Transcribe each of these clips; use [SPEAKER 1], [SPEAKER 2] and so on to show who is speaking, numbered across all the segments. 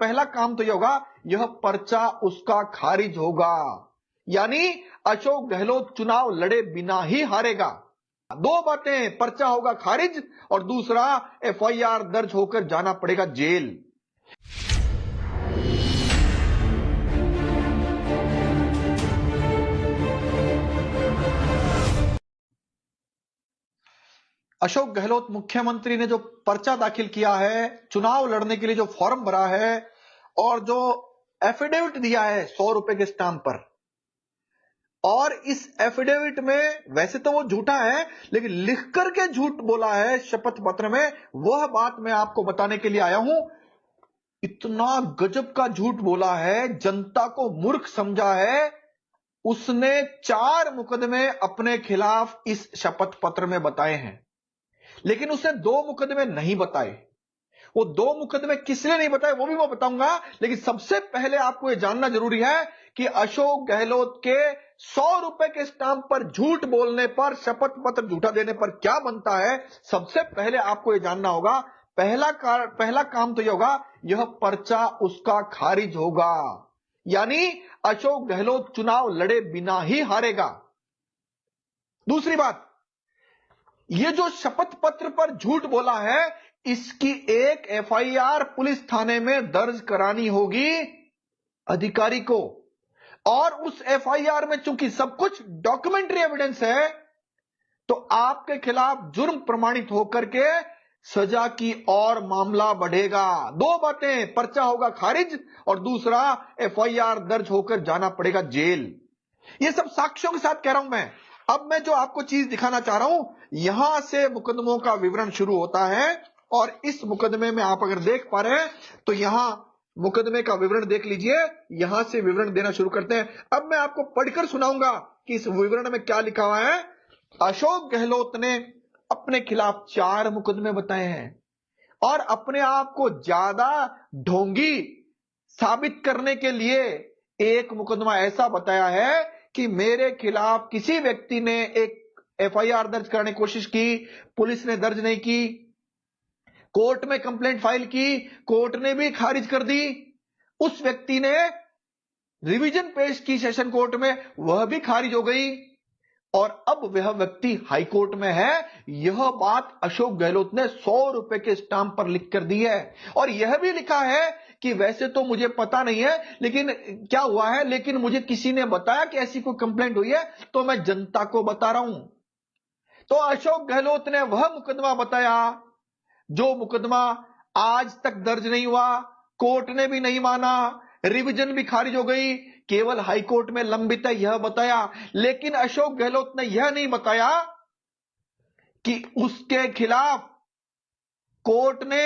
[SPEAKER 1] पहला काम तो यह होगा, यह पर्चा उसका खारिज होगा, यानी अशोक गहलोत चुनाव लड़े बिना ही हारेगा। दो बातें, पर्चा होगा खारिज और दूसरा एफआईआर दर्ज होकर जाना पड़ेगा जेल। अशोक गहलोत मुख्यमंत्री ने जो पर्चा दाखिल किया है, चुनाव लड़ने के लिए जो फॉर्म भरा है और जो एफिडेविट दिया है 100 रुपए के स्टाम्प पर, और इस एफिडेविट में वैसे तो वो झूठा है लेकिन लिख करके झूठ बोला है शपथ पत्र में, वह बात मैं आपको बताने के लिए आया हूं। इतना गजब का झूठ बोला है, जनता को मूर्ख समझा है। उसने 4 मुकदमे अपने खिलाफ इस शपथ पत्र में बताए हैं, लेकिन उसने 2 मुकदमे नहीं बताए। वो 2 मुकदमे किस लिए नहीं बताए वो भी मैं बताऊंगा, लेकिन सबसे पहले आपको यह जानना जरूरी है कि अशोक गहलोत के 100 रुपए के स्टाम्प पर झूठ बोलने पर, शपथ पत्र झूठा देने पर क्या बनता है। सबसे पहले आपको यह जानना होगा, पहला काम तो यह होगा, यह पर्चा उसका खारिज होगा, यानी अशोक गहलोत चुनाव लड़े बिना ही हारेगा। दूसरी बात, यह जो शपथ पत्र पर झूठ बोला है, इसकी एक एफआईआर पुलिस थाने में दर्ज करानी होगी अधिकारी को, और उस एफआईआर में चूंकि सब कुछ डॉक्यूमेंट्री एविडेंस है, तो आपके खिलाफ जुर्म प्रमाणित होकर के सजा की और मामला बढ़ेगा। 2 बातें, पर्चा होगा खारिज और दूसरा एफआईआर दर्ज होकर जाना पड़ेगा जेल। यह सब साक्ष्यों के साथ कह रहा हूं मैं। अब मैं जो आपको चीज दिखाना चाह रहा हूं, यहां से मुकदमों का विवरण शुरू होता है, और इस मुकदमे में आप अगर देख पा रहे हैं तो यहां मुकदमे का विवरण देख लीजिए। यहां से विवरण देना शुरू करते हैं। अब मैं आपको पढ़कर सुनाऊंगा कि इस विवरण में क्या लिखा हुआ है। अशोक गहलोत ने अपने खिलाफ 4 मुकदमे बताए हैं और अपने आप को ज्यादा ढोंगी साबित करने के लिए एक मुकदमा ऐसा बताया है कि मेरे खिलाफ किसी व्यक्ति ने एक एफआईआर दर्ज करने की कोशिश की, पुलिस ने दर्ज नहीं की, कोर्ट में कंप्लेंट फाइल की, कोर्ट ने भी खारिज कर दी, उस व्यक्ति ने रिवीजन पेश की सेशन कोर्ट में, वह भी खारिज हो गई, और अब वह व्यक्ति हाई कोर्ट में है। यह बात अशोक गहलोत ने 100 रुपए के स्टाम्प पर लिख कर दी है, और यह भी लिखा है कि वैसे तो मुझे पता नहीं है लेकिन क्या हुआ है, लेकिन मुझे किसी ने बताया कि ऐसी कोई कंप्लेंट हुई है तो मैं जनता को बता रहा हूं। तो अशोक गहलोत ने वह मुकदमा बताया जो मुकदमा आज तक दर्ज नहीं हुआ, कोर्ट ने भी नहीं माना, रिवीजन भी खारिज हो गई, केवल हाई कोर्ट में लंबित है, यह बताया। लेकिन अशोक गहलोत ने यह नहीं बताया कि उसके खिलाफ कोर्ट ने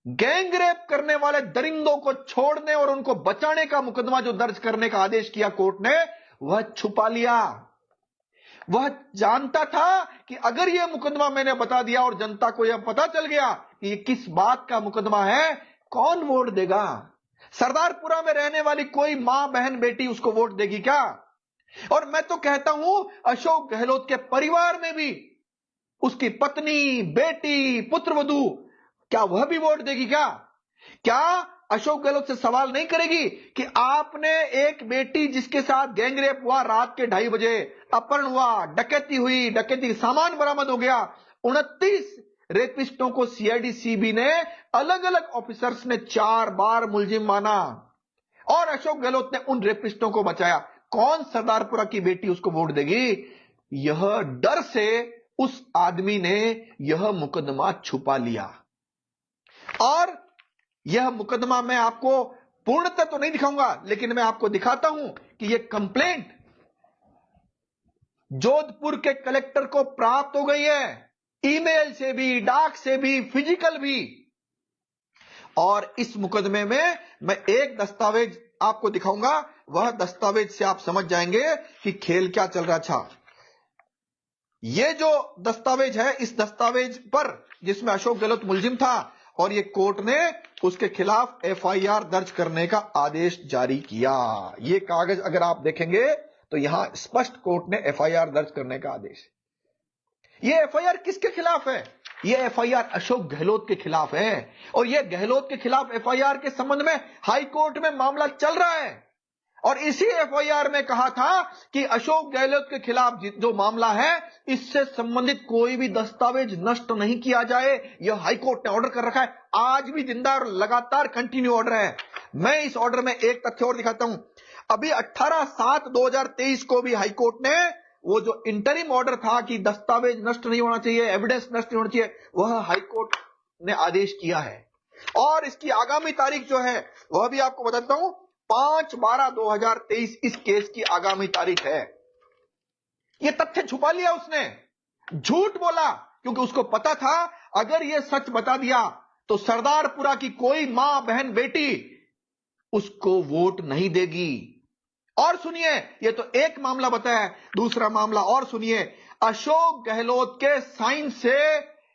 [SPEAKER 1] गैंग रेप करने वाले दरिंदों को छोड़ने और उनको बचाने का मुकदमा जो दर्ज करने का आदेश किया कोर्ट ने, वह छुपा लिया। वह जानता था कि अगर यह मुकदमा मैंने बता दिया और जनता को यह पता चल गया कि यह किस बात का मुकदमा है, कौन वोट देगा? सरदारपुरा में रहने वाली कोई मां, बहन, बेटी उसको वोट देगी क्या? और मैं तो कहता हूं अशोक गहलोत के परिवार में भी उसकी पत्नी, बेटी, पुत्रवधू, क्या वह भी वोट देगी क्या? क्या अशोक गहलोत से सवाल नहीं करेगी कि आपने एक बेटी जिसके साथ गैंगरेप हुआ, रात के 2:30 बजे अपहरण हुआ, डकैती हुई, डकैती सामान बरामद हो गया, 29 रेपिस्टों को सीआईडी सीबी ने, अलग अलग ऑफिसर्स ने 4 बार मुलजिम माना, और अशोक गहलोत ने उन रेपिस्टों को बचाया। कौन सरदारपुरा की बेटी उसको वोट देगी? यह डर से उस आदमी ने यह मुकदमा छुपा लिया। और यह मुकदमा मैं आपको पूर्णतः तो नहीं दिखाऊंगा, लेकिन मैं आपको दिखाता हूं कि यह कंप्लेंट जोधपुर के कलेक्टर को प्राप्त हो गई है, ईमेल से भी, डाक से भी, फिजिकल भी। और इस मुकदमे में मैं एक दस्तावेज आपको दिखाऊंगा, वह दस्तावेज से आप समझ जाएंगे कि खेल क्या चल रहा था। यह जो दस्तावेज है, इस दस्तावेज पर जिसमें अशोक गहलोत मुलजिम था, और यह कोर्ट ने उसके खिलाफ एफआईआर दर्ज करने का आदेश जारी किया। यह कागज अगर आप देखेंगे तो यहां स्पष्ट कोर्ट ने एफआईआर दर्ज करने का आदेश। यह एफआईआर किसके खिलाफ है? ये एफआईआर अशोक गहलोत के खिलाफ है और ये गहलोत के खिलाफ एफआईआर के संबंध में हाई कोर्ट में मामला चल रहा है और इसी एफआईआर में कहा था कि अशोक गहलोत के खिलाफ जो मामला है इससे संबंधित कोई भी दस्तावेज नष्ट नहीं किया जाए। यह हाई कोर्ट ने ऑर्डर कर रखा है, आज भी जिंदा और लगातार कंटिन्यू ऑर्डर है। मैं इस ऑर्डर में एक तथ्य और दिखाता हूं। अभी 18/7/2023 को भी हाई कोर्ट ने वो जो इंटरिम ऑर्डर था कि दस्तावेज नष्ट नहीं होना चाहिए, एविडेंस नष्ट नहीं होना चाहिए, वह हाई कोर्ट ने आदेश किया है और इसकी आगामी तारीख जो है वह भी आपको बताता हूं, 5/12/2023 इस केस की आगामी तारीख है। यह तथ्य छुपा लिया उसने, झूठ बोला, क्योंकि उसको पता था अगर यह सच बता दिया तो सरदारपुरा की कोई मां बहन बेटी उसको वोट नहीं देगी। और सुनिए, यह तो एक मामला बताया, दूसरा मामला और सुनिए। अशोक गहलोत के साइन से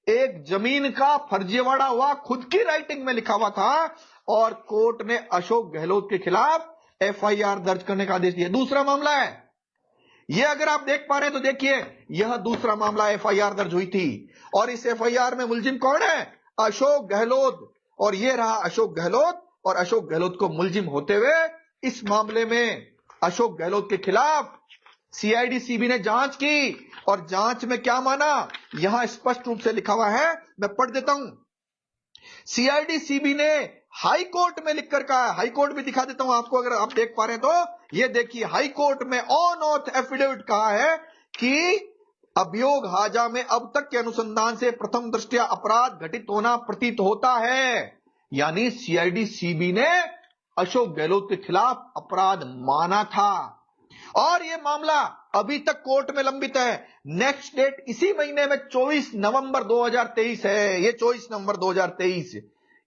[SPEAKER 1] एक जमीन का फर्जीवाड़ा हुआ, खुद की राइटिंग में लिखा हुआ था और कोर्ट ने अशोक गहलोत के खिलाफ एफआईआर दर्ज करने का आदेश दिया। दूसरा मामला है यह, अगर आप देख पा रहे हैं तो देखिए, यह दूसरा मामला एफआईआर दर्ज हुई थी और इस एफआईआर में मुलजिम कौन है? अशोक गहलोत। और यह रहा अशोक गहलोत और अशोक गहलोत को मुलजिम होते हुए इस मामले में अशोक गहलोत के खिलाफ सीआईडी सीबी ने जांच की और जांच में क्या माना, यहां स्पष्ट रूप से लिखा हुआ है, मैं पढ़ देता हूं। सीआईडी सीबी ने हाई कोर्ट में लिखकर कहा है, हाई कोर्ट भी दिखा देता हूं आपको अगर आप देख पा रहे हैं तो, ये देखिए हाई कोर्ट में ऑन ऑथ एफिडेविट कहा है कि अभियोग हाजा में अब तक के अनुसंधान से प्रथम दृष्टया अपराध घटित होना प्रतीत होता है। यानी सीआईडी सीबी ने अशोक गहलोत के खिलाफ अपराध माना था और यह मामला अभी तक कोर्ट में लंबित है। नेक्स्ट डेट इसी महीने में 24 नवंबर 2023 है। यह 24 नवंबर 2023,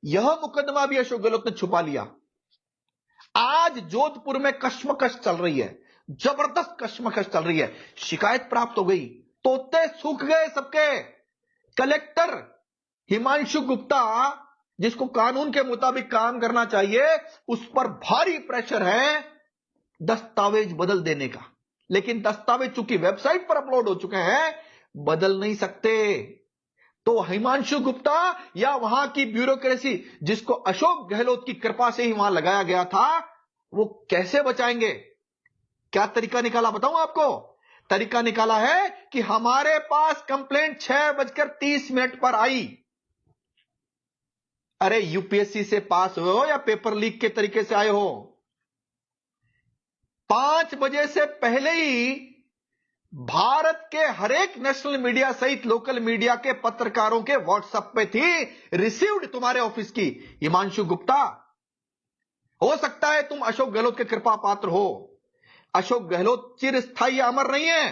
[SPEAKER 1] यह मुकदमा भी अशोक गहलोत ने छुपा लिया। आज जोधपुर में कश्मकश चल रही है, जबरदस्त कश्मकश चल रही है। शिकायत प्राप्त हो गई, तोते सूख गए सबके। कलेक्टर हिमांशु गुप्ता, जिसको कानून के मुताबिक काम करना चाहिए, उस पर भारी प्रेशर है दस्तावेज बदल देने का, लेकिन दस्तावेज चूंकि वेबसाइट पर अपलोड हो चुके हैं बदल नहीं सकते। तो हिमांशु गुप्ता या वहां की ब्यूरोक्रेसी, जिसको अशोक गहलोत की कृपा से ही वहां लगाया गया था, वो कैसे बचाएंगे? क्या तरीका निकाला बताऊं आपको? तरीका निकाला है कि हमारे पास कंप्लेंट 6:30 पर आई। अरे यूपीएससी से पास हुए हो या पेपर लीक के तरीके से आए हो? 5 बजे से पहले ही भारत के हर एक नेशनल मीडिया सहित लोकल मीडिया के पत्रकारों के व्हाट्सएप पे थी रिसीव्ड तुम्हारे ऑफिस की। हिमांशु गुप्ता, हो सकता है तुम अशोक गहलोत के कृपा पात्र हो, अशोक गहलोत चिरस्थायी अमर नहीं है,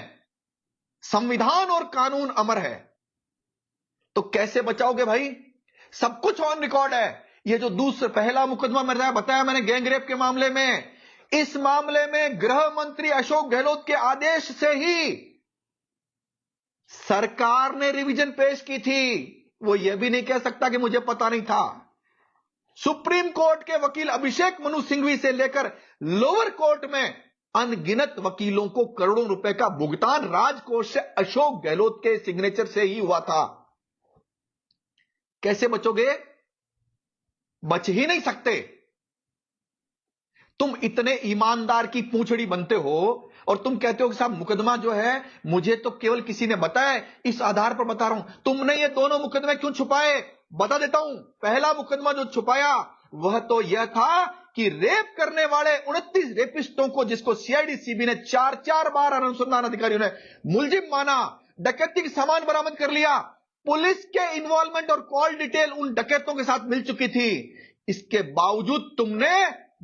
[SPEAKER 1] संविधान और कानून अमर है। तो कैसे बचाओगे भाई? सब कुछ ऑन रिकॉर्ड है। ये जो दूसरा पहला मुकदमा मैंने बताया मैंने गैंगरेप के मामले में, इस मामले में गृह मंत्री अशोक गहलोत के आदेश से ही सरकार ने रिवीजन पेश की थी। वो यह भी नहीं कह सकता कि मुझे पता नहीं था। सुप्रीम कोर्ट के वकील अभिषेक मनु सिंघवी से लेकर लोअर कोर्ट में अनगिनत वकीलों को करोड़ों रुपए का भुगतान राजकोष से अशोक गहलोत के सिग्नेचर से ही हुआ था। कैसे बचोगे? बच ही नहीं सकते। तुम इतने ईमानदार की पूंछड़ी बनते हो और तुम कहते हो कि साहब मुकदमा जो है मुझे तो केवल किसी ने बताया, इस आधार पर बता रहा हूं। तुमने ये दोनों मुकदमे क्यों छुपाए? बता देता हूं। पहला मुकदमा जो छुपाया वह तो यह था कि रेप करने वाले 29 रेपिस्टों को, जिसको सीआईडी सीबी ने 4 बार अनुसंधान अधिकारियों ने मुलजिम माना, डकैती का सामान बरामद कर लिया, पुलिस के इन्वॉल्वमेंट और कॉल डिटेल उन डकैतों के साथ मिल चुकी थी। इसके बावजूद तुमने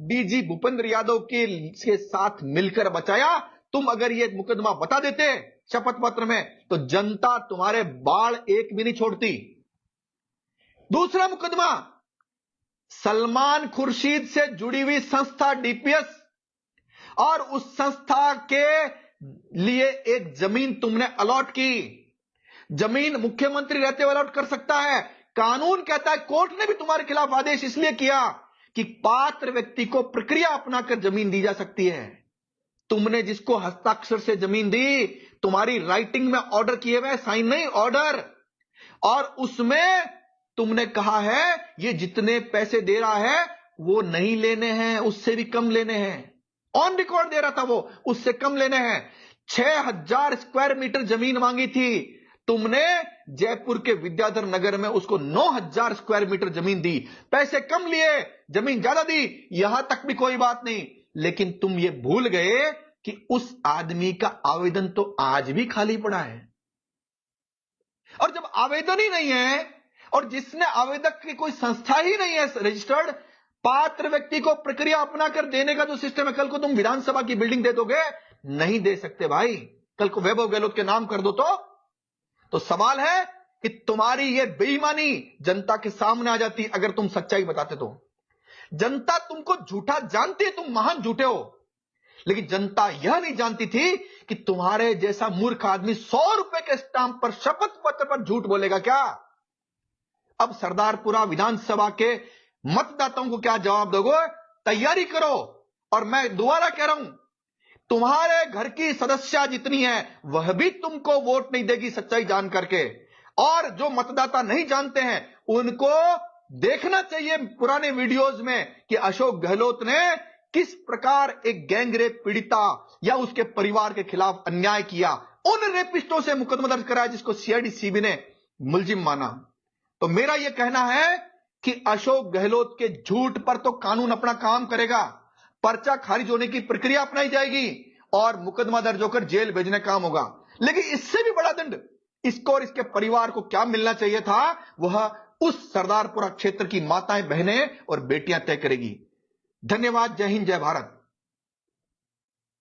[SPEAKER 1] डीजी भूपेंद्र यादव के साथ मिलकर बचाया। तुम अगर ये मुकदमा बता देते शपथ पत्र में तो जनता तुम्हारे बाल एक भी नहीं छोड़ती। दूसरा मुकदमा, सलमान खुर्शीद से जुड़ी हुई संस्था डीपीएस और उस संस्था के लिए एक जमीन तुमने अलॉट की। जमीन मुख्यमंत्री रहते हुए अलॉट कर सकता है। कानून कहता है, कोर्ट ने भी तुम्हारे खिलाफ आदेश इसलिए किया कि पात्र व्यक्ति को प्रक्रिया अपनाकर जमीन दी जा सकती है। तुमने जिसको हस्ताक्षर से जमीन दी, तुम्हारी राइटिंग में ऑर्डर किए हुए, साइन नहीं, ऑर्डर, और उसमें तुमने कहा है ये जितने पैसे दे रहा है वो नहीं लेने हैं, उससे भी कम लेने हैं। ऑन रिकॉर्ड दे रहा था वो, उससे कम लेने हैं। 6000 स्क्वायर मीटर जमीन मांगी थी तुमने, जयपुर के विद्याधर नगर में उसको 9000 स्क्वायर मीटर जमीन दी। पैसे कम लिए, जमीन ज्यादा दी, यहां तक भी कोई बात नहीं। लेकिन तुम ये भूल गए कि उस आदमी का आवेदन तो आज भी खाली पड़ा है। और जब आवेदन ही नहीं है और जिसने आवेदक की कोई संस्था ही नहीं है रजिस्टर्ड, पात्र व्यक्ति को प्रक्रिया अपना कर देने का जो सिस्टम है, कल को तुम विधानसभा की बिल्डिंग दे दोगे? नहीं दे सकते भाई। कल को वैभव गहलोत के नाम कर दो तो सवाल है कि तुम्हारी ये बेईमानी जनता के सामने आ जाती अगर तुम सच्चाई बताते तो। जनता तुमको झूठा जानती है, तुम महान झूठे हो, लेकिन जनता यह नहीं जानती थी कि तुम्हारे जैसा मूर्ख आदमी 100 रुपए के स्टाम्प पर, शपथ पत्र पर झूठ बोलेगा क्या? अब सरदारपुरा विधानसभा के मतदाताओं को क्या जवाब दोगे? तैयारी करो। और मैं दोबारा कह रहा हूं, तुम्हारे घर की सदस्या जितनी है वह भी तुमको वोट नहीं देगी सच्चाई जान करके। और जो मतदाता नहीं जानते हैं उनको देखना चाहिए पुराने वीडियोज में कि अशोक गहलोत ने किस प्रकार एक गैंगरेप पीड़िता या उसके परिवार के खिलाफ अन्याय किया, उन रेपिस्टों से मुकदमा दर्ज कराया जिसको सीआईडी सीबी ने मुलजिम माना। तो मेरा यह कहना है कि अशोक गहलोत के झूठ पर तो कानून अपना काम करेगा, पर्चा खारिज होने की प्रक्रिया अपनाई जाएगी और मुकदमा दर्ज होकर जेल भेजने काम होगा। लेकिन इससे भी बड़ा दंड इसको और इसके परिवार को क्या मिलना चाहिए था, वह उस सरदारपुरा क्षेत्र की माताएं, बहनें और बेटियां तय करेगी। धन्यवाद। जय हिंद, जय भारत।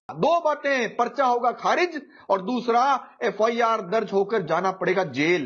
[SPEAKER 1] दो बातें, पर्चा होगा खारिज और दूसरा एफआईआर दर्ज होकर जाना पड़ेगा जेल।